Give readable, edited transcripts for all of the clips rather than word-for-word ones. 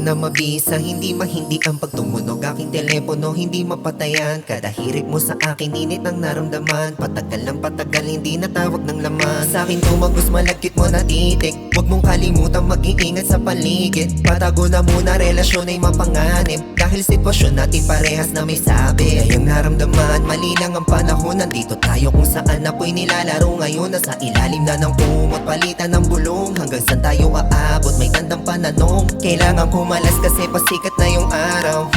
na mabisa. Hindi ang pagtumunog aking telepono, hindi mapatayan. Kada hirit mo sa akin, init ang naramdaman. Patagal ng patagal, hindi natawag ng laman. Sa akin tumagos, malagkit mo na titik. Huwag mong kalimutan mag-iingat sa paligid. Patago na muna, relasyon ay mapanganib. Dahil sitwasyon natin parehas na may sabi. Ngayong naramdaman, mali lang ang panahon. Nandito tayo kung saan apoy nilalaro. Ngayon nasa ilalim na ng kumot, palitan ng bulong. Hanggang saan tayo aabot, may tandang pananong. Kailangan kumalas kasi pasikat na yung araw.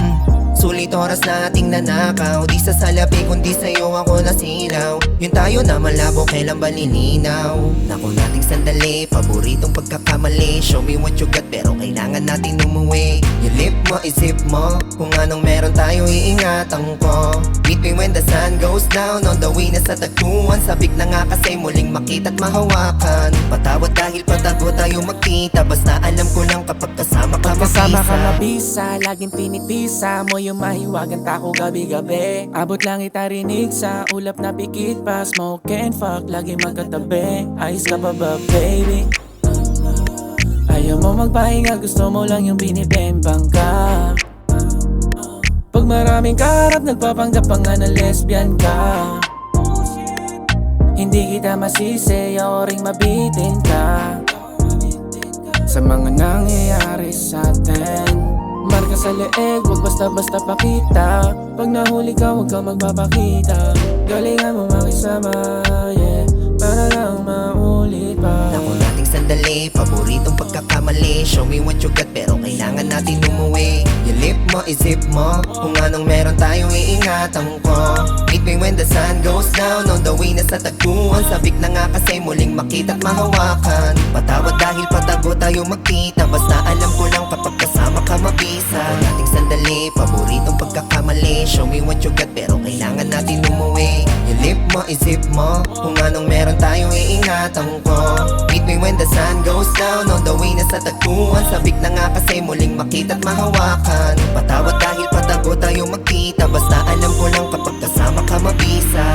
Sulit oras na ating nanakaw. Di sa salapi kundi sa'yo ako nasilaw. Yun tayo na malabo, kailan ba lilinaw? Naku nating sandali, paboritong pagkakamali. Show me what you got pero kailangan natin umuwi. Yung lip mo, isip mo, kung anong meron tayo iingatan ko. Meet me when the sun goes down, on the way na sa tagpuan. Sabik na nga kasi muling makita't mahawakan. Patawad dahil patago tayo magkita. Basta alam ko lang kapag kasama ka Kasama ka mabisa. mabisa, laging pinipisa mo yung mahiwagan tako gabi-gabi. Abot lang itarinig sa ulap na pikit pa. Smoke and fuck, lagi magkatabi. Ayos ka pa ba baby? Ayaw mo magpahinga, gusto mo lang yung binibembang ka. Pag maraming kaharap, nagpapanggap pa nga na lesbian ka. Hindi kita masisi, ayaw ring mabitin ka sa mga nangyayari sa atin. Marka sa leeg, wag basta-basta pakita. Pag nahuli ka, wag ka magpapakita. Galingan mo makisama, yeah, para lang maulit pa. Naku nating sandali, paboritong pagkakamali. Show me what you got pero kailangan natin umuwi. Yung lip mo, isip mo, kung anong meron tayo iingatan ko. Meet me when the sun goes down, on the way na sa tagpuan. Sabik na nga kasi muling makita't mahawakan. Patawad dahil patago tayo magkita. Basta alam ko lang kapag kasama ka mabisa. Naku nating sandali, paboritong pagkakamali. Show me what you got pero kailangan natin umuwi. Yung lip mo, isip mo, kung anong meron tayo iingatan ko. Meet me when the sun goes down, on the way na sa tagpuan. Sabik na nga kasi muling makita't mahawakan. Patawad dahil patago tayo magkita. Basta alam ko lang kapag kasama ka mabisa.